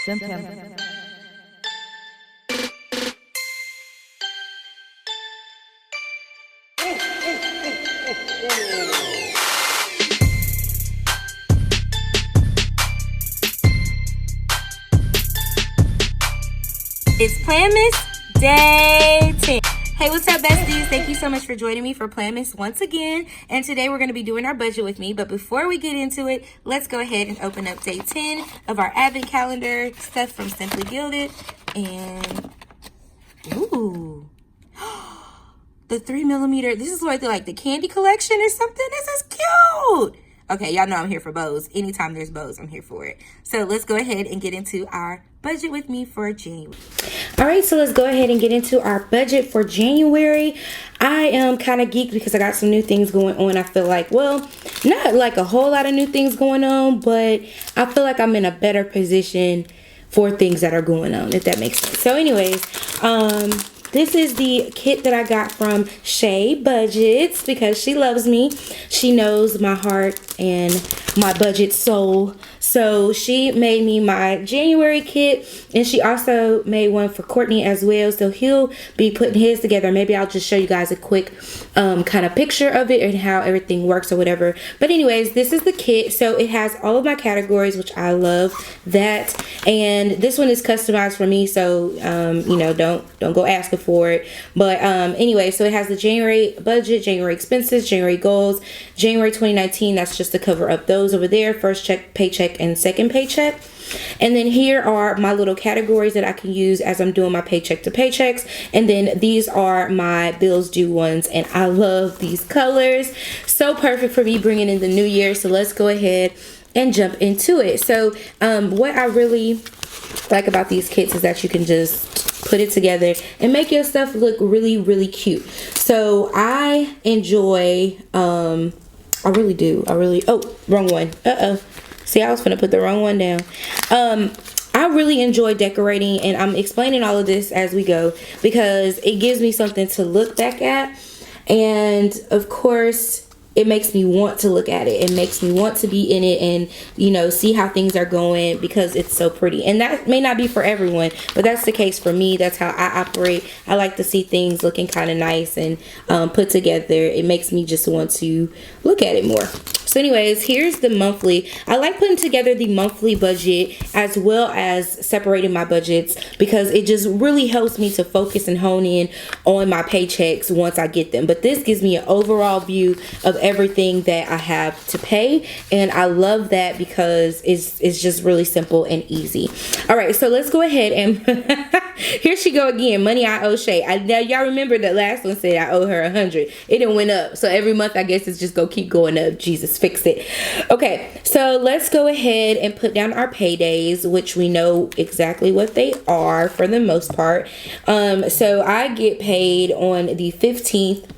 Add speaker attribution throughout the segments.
Speaker 1: Symptom.
Speaker 2: It's Planmas Day 10. Hey, what's up, besties? Thank you so much for joining me for Planmas once again. And today we're going to be doing our budget with me. But before we get into it, let's go ahead and open up day 10 of our advent calendar stuff from Simply Gilded. And, ooh, the 3mm. This is like the candy collection or something. This is cute. Okay, y'all know I'm here for bows. Anytime there's bows, I'm here for it. So let's go ahead and get into our budget with me for January. All right, so let's go ahead and get into our budget for January. I am kind of geeked because I got some new things going on. I feel like, well, not like a whole lot of new things going on, but I feel like I'm in a better position for things that are going on, if that makes sense. So anyways, this is the kit that I got from Shay Budgets because she loves me. She knows my heart and my budget soul. So she made me my January kit, and she also made one for Courtney as well. So he'll be putting his together. Maybe I'll just show you guys a quick kind of picture of it and how everything works or whatever. But anyways, this is the kit. So it has all of my categories, which I love that. And this one is customized for me, so you know, don't go asking for it. But anyway, so it has the January budget, January expenses, January goals, January 2019. That's just to cover up those over there. First check, paycheck, and second paycheck. And then here are my little categories that I can use as I'm doing my paycheck to paychecks. And then these are my bills due ones, and I love these colors. So perfect for me bringing in the new year. So let's go ahead and jump into it. So what I really like about these kits is that you can just put it together and make your stuff look really, really cute. So I enjoy, I really do. Oh, wrong one. See, I was gonna put the wrong one down. I really enjoy decorating, and I'm explaining all of this as we go because it gives me something to look back at. And of course, it makes me want to look at it. It makes me want to be in it and, you know, see how things are going because it's so pretty. And that may not be for everyone, but that's the case for me. That's how I operate. I like to see things looking kind of nice and put together. It makes me just want to look at it more. So anyways, here's the monthly. I like putting together the monthly budget as well as separating my budgets because it just really helps me to focus and hone in on my paychecks once I get them. But this gives me an overall view of everything that I have to pay, and I love that because it's just really simple and easy. All right, so let's go ahead and here she go again. Money I owe Shay. Now y'all remember that last one said I owe her 100. It didn't went up, so every month I guess it's just gonna keep going up. Jesus, fix it. Okay, so let's go ahead and put down our paydays, which we know exactly what they are for the most part. So I get paid on the 15th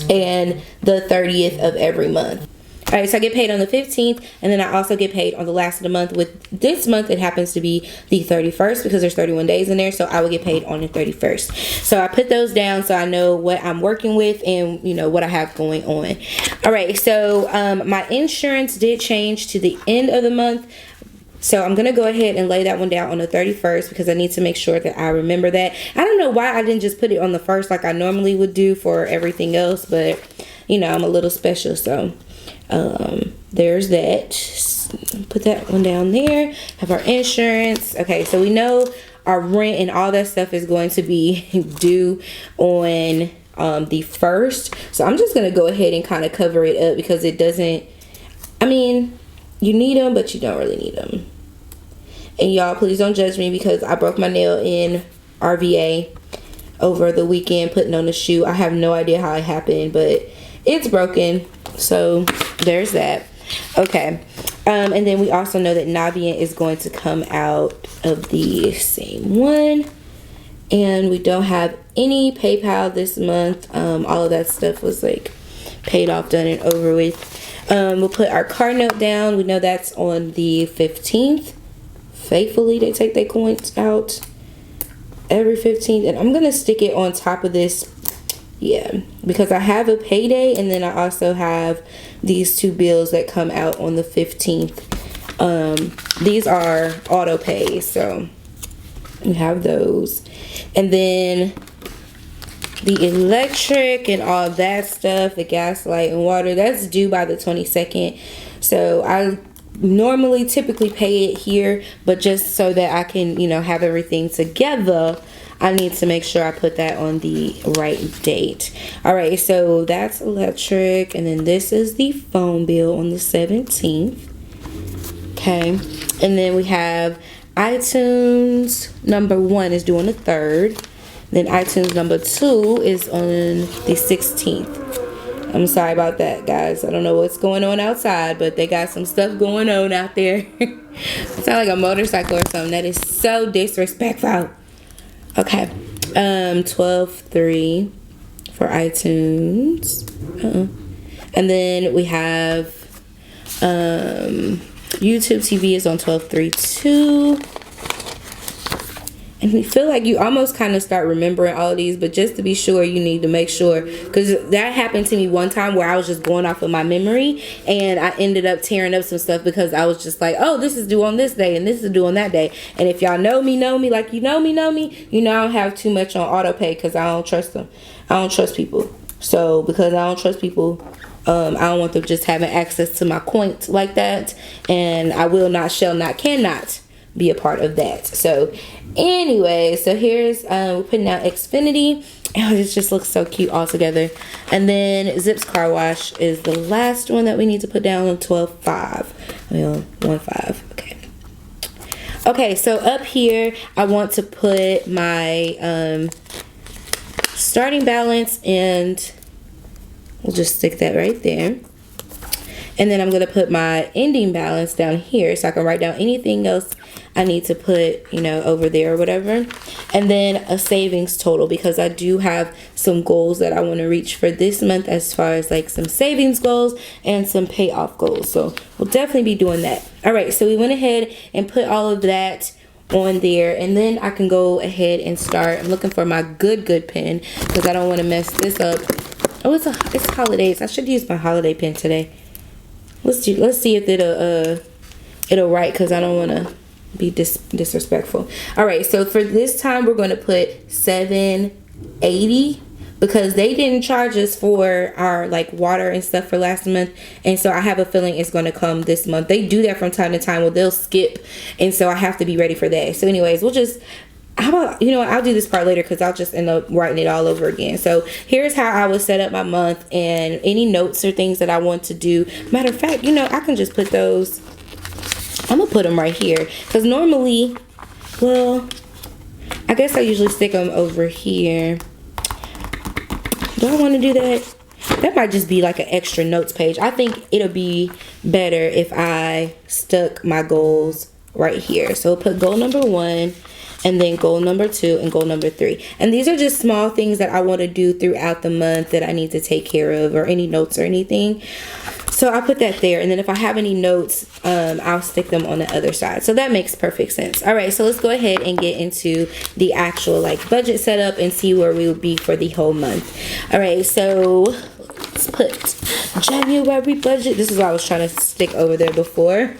Speaker 2: and the 30th of every month. All right, so I get paid on the 15th, and then I also get paid on the last of the month. With this month, it happens to be the 31st because there's 31 days in there, so I will get paid on the 31st. So I put those down so I know what I'm working with and, you know, what I have going on. All right, so my insurance did change to the end of the month. So I'm going to go ahead and lay that one down on the 31st because I need to make sure that I remember that. I don't know why I didn't just put it on the 1st like I normally would do for everything else, but, you know, I'm a little special, so there's that. Put that one down there. Have our insurance. Okay, so we know our rent and all that stuff is going to be due on the 1st. So I'm just going to go ahead and kind of cover it up because it doesn't, I mean, you need them, but you don't really need them. And y'all, please don't judge me because I broke my nail in RVA over the weekend putting on the shoe. I have no idea how it happened, but it's broken. So there's that. Okay. And then we also know that Navient is going to come out of the same one. And we don't have any PayPal this month. All of that stuff was like paid off, done and over with. We'll put our card note down. We know that's on the 15th. Faithfully, they take their coins out every 15th. And I'm going to stick it on top of this. Yeah, because I have a payday and then I also have these two bills that come out on the 15th These are auto pay, so you have those. And then the electric and all that stuff, the gas, light, and water, that's due by the 22nd. So I normally typically pay it here, but just so that I can, you know, have everything together, I need to make sure I put that on the right date. All right, so that's electric, and then this is the phone bill on the 17th. Okay, and then we have iTunes number 1 is due on the 3rd. Then iTunes number 2 is on the 16th. I'm sorry about that, guys. I don't know what's going on outside, but they got some stuff going on out there. It sounds like a motorcycle or something. That is so disrespectful. Okay, 12/3 for iTunes. And then we have YouTube TV is on 12/3 too. And we feel like you almost kind of start remembering all of these, but just to be sure, you need to make sure, because that happened to me one time where I was just going off of my memory, and I ended up tearing up some stuff because I was just like, oh, this is due on this day and this is due on that day. And if y'all know me, like you know me, you know I don't have too much on auto pay because I don't trust them. I don't trust people. So because I don't trust people, I don't want them just having access to my coins like that, and I will not, shall not, cannot be a part of that. So anyway, so here's we're putting out Xfinity. Oh, it just looks so cute all together. And then Zips Car Wash is the last one that we need to put down on 12/5. 1/5. Okay, so up here I want to put my starting balance, and we'll just stick that right there. And then I'm going to put my ending balance down here so I can write down anything else I need to put, you know, over there or whatever. And then a savings total, because I do have some goals that I want to reach for this month as far as like some savings goals and some payoff goals. So we'll definitely be doing that. All right, so we went ahead and put all of that on there, and then I can go ahead and start. I'm looking for my good pen because I don't want to mess this up. Oh, it's holidays. I should use my holiday pen today. Let's see if it'll write, because I don't want to be disrespectful. All right, so for this time we're going to put $7.80 because they didn't charge us for our like water and stuff for last month, and so I have a feeling it's going to come this month. They do that from time to time where they'll skip, and so I have to be ready for that. So anyways, we'll just, how about, you know, I'll do this part later because I'll just end up writing it all over again. So here's how I would set up my month, and any notes or things that I want to do. Matter of fact, you know, I can just put those, I'm gonna put them right here, because normally, well, I guess I usually stick them over here. Do I want to do that? That might just be like an extra notes page. I think it'll be better if I stuck my goals right here. So we'll put goal number 1, and then goal number 2, and goal number 3. And these are just small things that I want to do throughout the month that I need to take care of, or any notes or anything. So I'll put that there, and then if I have any notes, I'll stick them on the other side. So that makes perfect sense. All right, so let's go ahead and get into the actual like budget setup and see where we will be for the whole month. All right, so let's put January budget. This is what I was trying to stick over there before.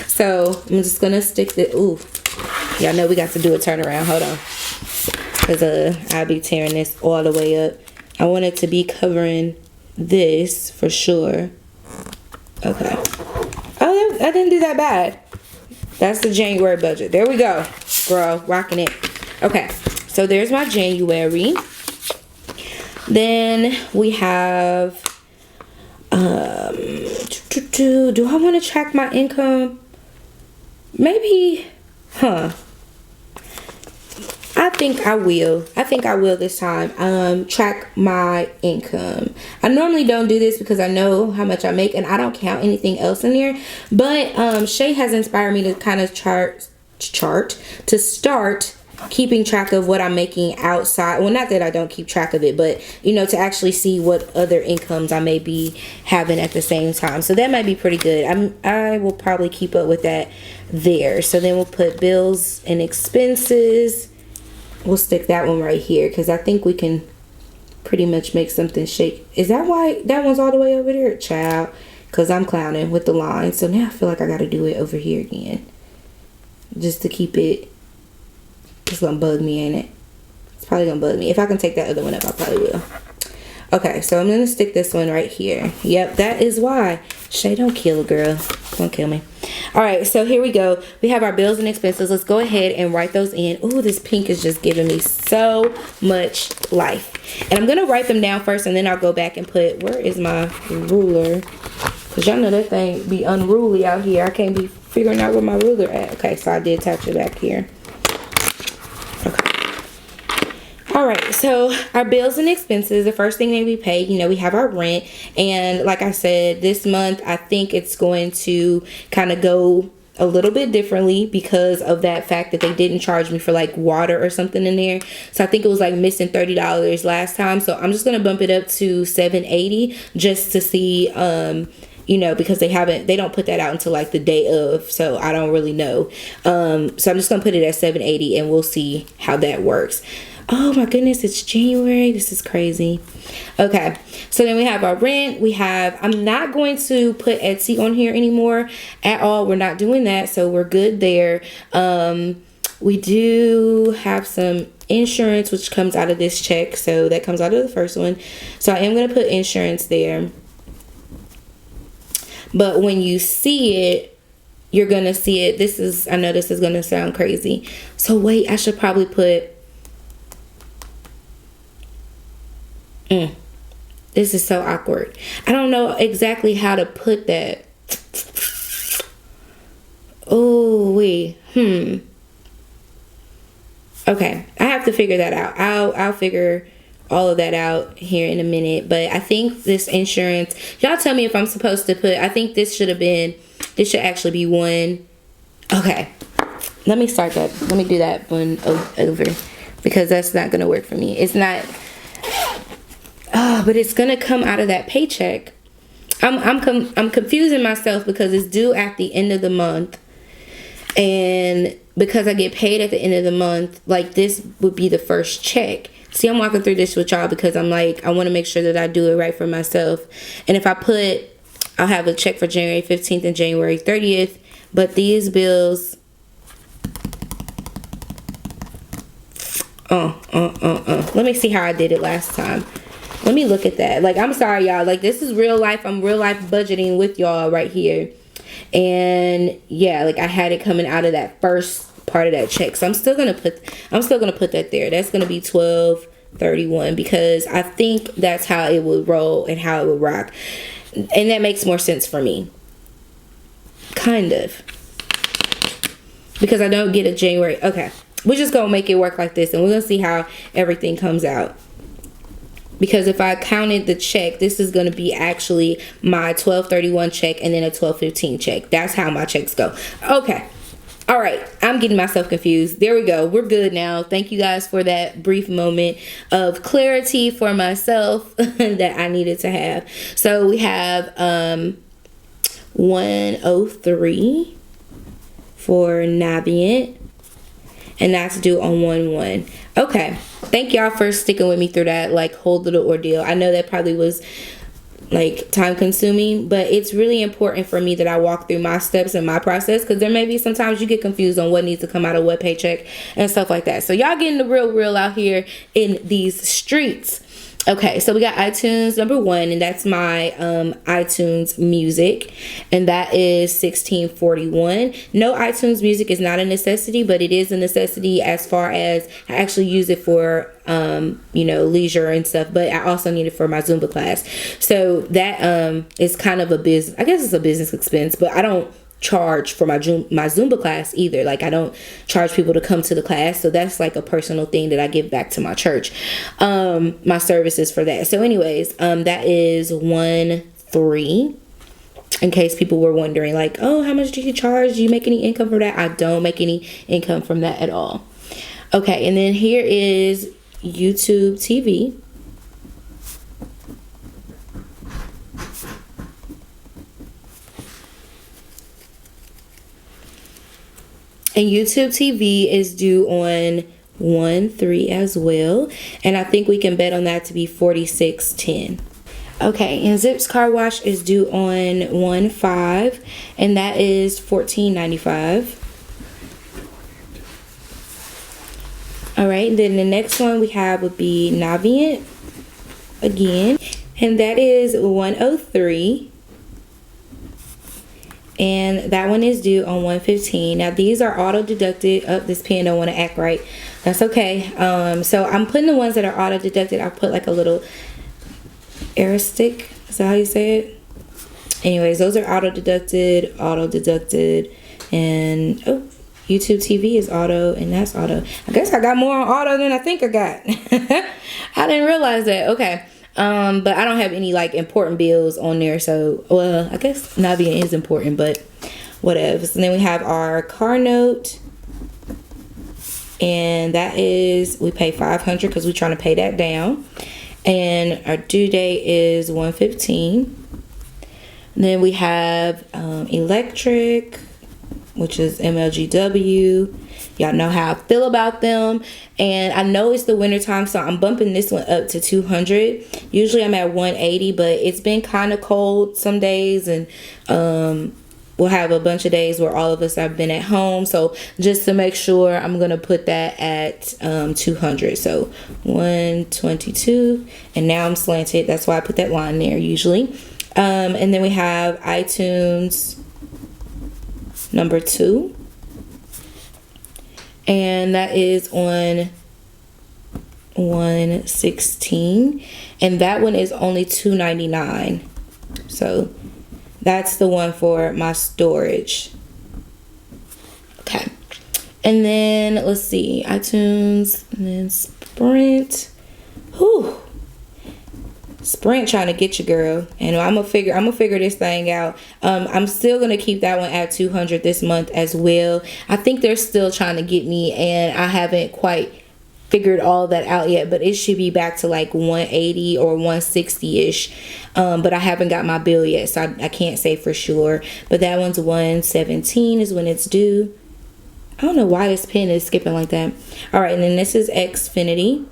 Speaker 2: So I'm just gonna stick the, ooh, y'all know we got to do a turnaround. Hold on, because I'll be tearing this all the way up. I want it to be covering this for sure. Okay. Oh, I didn't do that bad. That's the January budget. There we go, girl, rocking it. Okay, so there's my January. Then we have do I want to track my income? Maybe, I think I will. I think I will this time. Track my income. I normally don't do this because I know how much I make and I don't count anything else in there. But Shay has inspired me to kind of chart to start keeping track of what I'm making outside. Well, not that I don't keep track of it, but you know, to actually see what other incomes I may be having at the same time. So that might be pretty good. I will probably keep up with that there. So then we'll put bills and expenses. We'll stick that one right here because I think we can pretty much make something shake. Is that why that one's all the way over there? Child, because I'm clowning with the line. So now I feel like I got to do it over here again, just to keep it. It's gonna bug me, ain't it? It's probably gonna bug me. If I can take that other one up, I probably will. Okay, so I'm gonna stick this one right here. Yep, that is why. Shay, don't kill, girl. Don't kill me. All right, so here we go. We have our bills and expenses. Let's go ahead and write those in. Ooh, this pink is just giving me so much life. And I'm gonna write them down first, and then I'll go back and put, where is my ruler? Because y'all know that thing be unruly out here. I can't be figuring out where my ruler at. Okay, so I did attach it back here. All right, so our bills and expenses, the first thing that we pay, you know, we have our rent. And like I said, this month, I think it's going to kind of go a little bit differently because of that fact that they didn't charge me for like water or something in there. So I think it was like missing $30 last time. So I'm just going to bump it up to $780 just to see, you know, because they don't put that out until like the day of, so I don't really know. So I'm just gonna put it at $780 and we'll see how that works. Oh my goodness, it's January. This is crazy. Okay, so then we have our rent. I'm not going to put Etsy on here anymore at all. We're not doing that, so we're good there. We do have some insurance, which comes out of this check, so that comes out of the first one. So I am going to put insurance there. But when you see it, you're going to see it. I know this is going to sound crazy. So wait, I should probably put... This is so awkward. I don't know exactly how to put that. Oh, wait. Okay, I have to figure that out. I'll figure all of that out here in a minute. But I think this insurance, y'all tell me if I'm supposed to put, I think this should actually be one. Okay, let me start that. Let me do that one over, because that's not going to work for me. It's not, but it's going to come out of that paycheck. I'm confusing myself because it's due at the end of the month. And because I get paid at the end of the month, like this would be the first check. See, I'm walking through this with y'all because I'm like, I want to make sure that I do it right for myself. And if I I'll have a check for January 15th and January 30th. But these bills, let me see how I did it last time. Let me look at that. Like, I'm sorry, y'all. Like, this is real life. I'm real life budgeting with y'all right here. And yeah, like I had it coming out of that first part of that check. So I'm still gonna put that there. That's gonna be $12.31 because I think that's how it would roll and how it would rock. And that makes more sense for me. Kind of. Because I don't get a January. Okay. We're just gonna make it work like this and we're gonna see how everything comes out. Because if I counted the check, this is going to be actually my $12.31 check and then a $12.15 check. That's how my checks go. Okay. All right. I'm getting myself confused. There we go. We're good now. Thank you guys for that brief moment of clarity for myself that I needed to have. So we have 103 for Navient. And that's due on 1/1. Okay. Thank y'all for sticking with me through that like whole little ordeal. I know that probably was like time consuming, but it's really important for me that I walk through my steps and my process, because there may be sometimes you get confused on what needs to come out of what paycheck and stuff like that. So y'all getting the real out here in these streets. Okay, so we got iTunes number 1, and that's my iTunes music, and that is $16.41. No, iTunes music is not a necessity, but it is a necessity as far as I actually use it for you know, leisure and stuff, but I also need it for my Zumba class. So that is kind of a business, I guess it's a business expense, but I don't charge for my Zumba class either. Like, I don't charge people to come to the class, so that's like a personal thing that I give back to my church, my services for that. So anyways, that is 1.3, in case people were wondering, like, oh, how much do you charge? Do you make any income from that? I don't make any income from that at all. Okay, and then here is YouTube TV. And YouTube TV is due on 1/3 as well. And I think we can bet on that to be $46.10. Okay, and Zips car wash is due on 1/5, and that is $14.95. All right, then the next one we have would be Navient again, and that is 103. And that one is due on 1/15. Now these are auto deducted. Oh, this pen don't want to act right. That's okay. So I'm putting the ones that are auto deducted. I'll put like a little arrow stick. Is that how you say it? Anyways, those are auto deducted, and oh, YouTube TV is auto, and that's auto. I guess I got more on auto than I think I got. I didn't realize that. Okay. But I don't have any like important bills on there, so well, I guess Navient is important, but whatever. So then we have our car note, and that is, we pay $500 because we're trying to pay that down, and our due date is 1/15. Then we have electric, which is MLGW. Y'all know how I feel about them, and I know it's the winter time, so I'm bumping this one up to 200. Usually I'm at 180, but it's been kind of cold some days, and we'll have a bunch of days where all of us have been at home, so just to make sure, I'm gonna put that at 200. So 122, and now I'm slanted, that's why I put that line there usually. And then we have iTunes number 2, and that is on 1/16, and that one is only $2.99. So that's the one for my storage. Okay, and then let's see, iTunes, and then Sprint. Whew. Sprint trying to get you, girl, and I'm gonna figure this thing out. I'm still gonna keep that one at 200 this month as well. I think they're still trying to get me, and I haven't quite figured all that out yet, but it should be back to like 180 or 160 ish. But I haven't got my bill yet, so I can't say for sure. But that one's 1/17 is when it's due. I don't know why this pen is skipping like that. All right, and then this is Xfinity.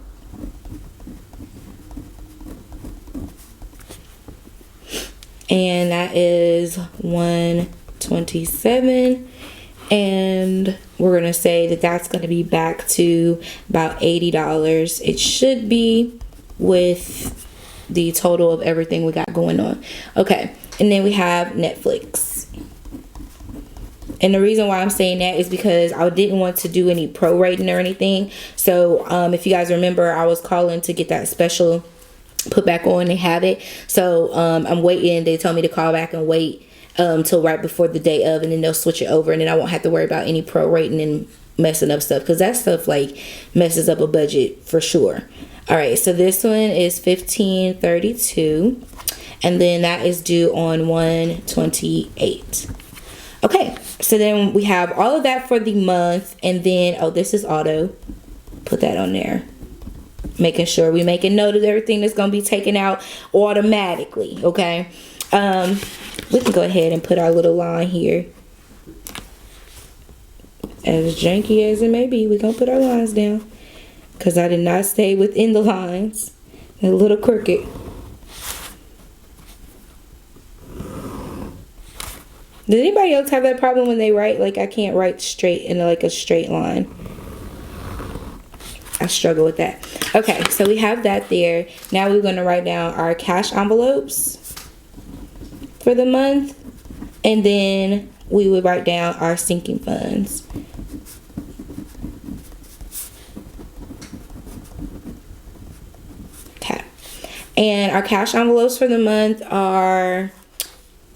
Speaker 2: And that is 1/27, and we're gonna say that that's gonna be back to about $80. It should be, with the total of everything we got going on. Okay, and then we have Netflix, and the reason why I'm saying that is because I didn't want to do any prorating or anything. So if you guys remember, I was calling to get that special put back on. They have it, so I'm waiting. They told me to call back and wait till right before the day of, and then they'll switch it over, and then I won't have to worry about any prorating and messing up stuff, because that stuff like messes up a budget for sure. All right, so this one is $15.32, and then that is due on 1/28. Okay, so then we have all of that for the month, and then oh, this is auto. Put that on there, making sure we make a note of everything that's gonna be taken out automatically. Okay, we can go ahead and put our little line here. As janky as it may be, we're gonna put our lines down, because I did not stay within the lines. They're a little crooked. Does anybody else have that problem when they write? Like, I can't write straight in like a straight line. I struggle with that. Okay, so we have that there. Now we're going to write down our cash envelopes for the month, and then we would write down our sinking funds. Okay, and our cash envelopes for the month are,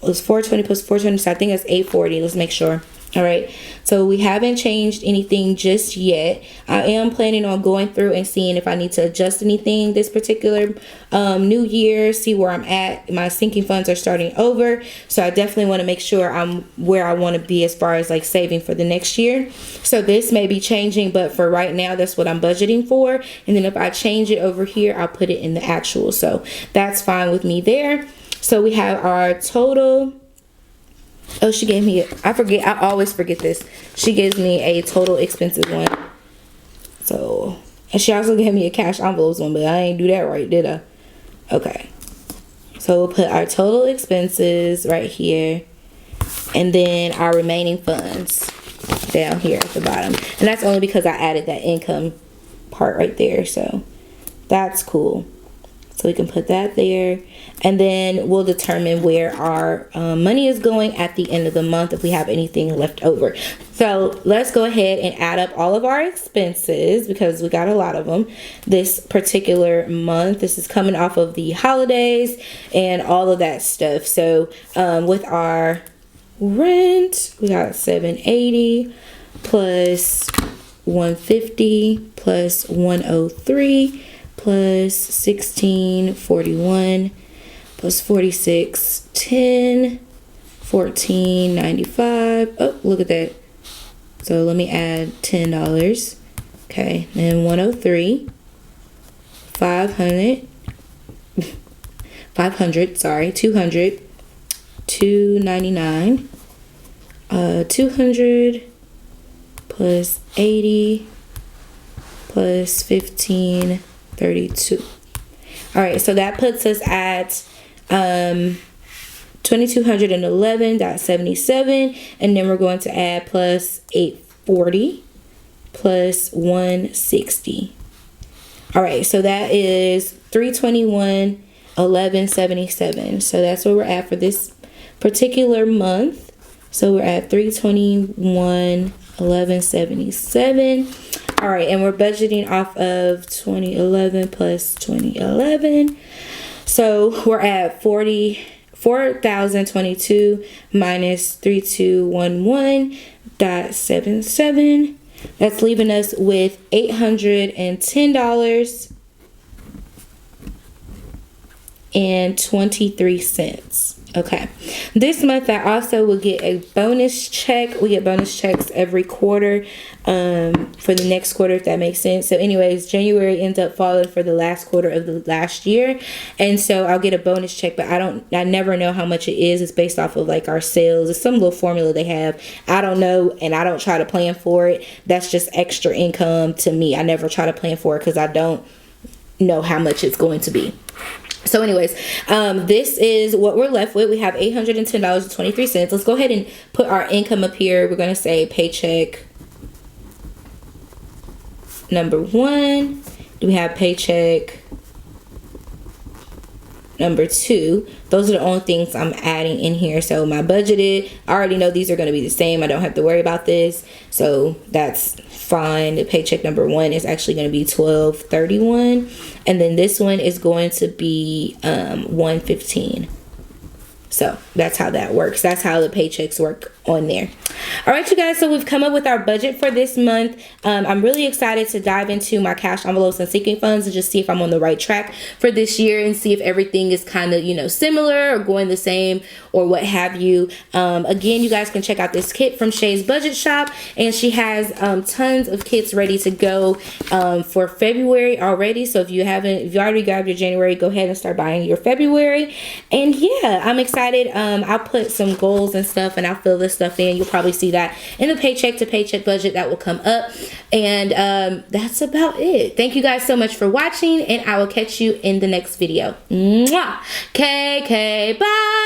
Speaker 2: it was 420 plus 420, so I think it's 840. Let's make sure. All right, so we haven't changed anything just yet. I am planning on going through and seeing if I need to adjust anything this particular new year, see where I'm at. My sinking funds are starting over, so I definitely want to make sure I'm where I want to be as far as like saving for the next year. So this may be changing, but for right now, that's what I'm budgeting for. And then if I change it over here, I'll put it in the actual. So that's fine with me there. So we have our total. Oh, she gave me, I always forget this. She gives me a total expenses one. So, and she also gave me a cash envelopes one, but I ain't do that right, did I? Okay. So we'll put our total expenses right here, and then our remaining funds down here at the bottom. And that's only because I added that income part right there, so that's cool. So we can put that there, and then we'll determine where our money is going at the end of the month if we have anything left over. So let's go ahead and add up all of our expenses because we got a lot of them this particular month. This is coming off of the holidays and all of that stuff. So with our rent, we got $780 plus $150 plus $103 plus $1641 plus $4610 $14.95. Oh, look at that. So let me add $10. Okay, then 103 500 sorry, 200 $299 200 plus 80 plus 1532. All right, so that puts us at $2,211.77, and then we're going to add plus 840 plus 160. All right, so that is $321.1177. So that's where we're at for this particular month. So we're at $321.1177. All right, and we're budgeting off of 2011 plus 2011. So we're at 4,022 minus 3211.77. That's leaving us with $810.23. Okay, this month I also will get a bonus check. We get bonus checks every quarter for the next quarter, if that makes sense. So anyways, January ends up falling for the last quarter of the last year, and so I'll get a bonus check, but I never know how much it is. It's based off of like our sales. It's some little formula they have. I don't know, and I don't try to plan for it. That's just extra income to me. I never try to plan for it because I don't know how much it's going to be. So anyways, this is what we're left with. We have $810.23. Let's go ahead and put our income up here. We're going to say paycheck number 1. Do we have paycheck number 2? Those are the only things I'm adding in here. So my budgeted, I already know these are going to be the same. I don't have to worry about this. So that's fine. The paycheck number 1 is actually going to be $12.31, and then this one is going to be $115. So that's how that works. That's how the paychecks work on there. All right, you guys, so we've come up with our budget for this month. I'm really excited to dive into my cash envelopes and sinking funds and just see if I'm on the right track for this year and see if everything is kind of, similar or going the same or what have you. Again, you guys can check out this kit from Shay's Budget Shop, and she has tons of kits ready to go for February already. So if you already grabbed your January, go ahead and start buying your February. And yeah, I'm excited. I'll put some goals and stuff, and I'll fill this stuff in. You'll probably see that in the paycheck to paycheck budget that will come up. And that's about it. Thank you guys so much for watching, and I will catch you in the next video. Mwah! KK, bye!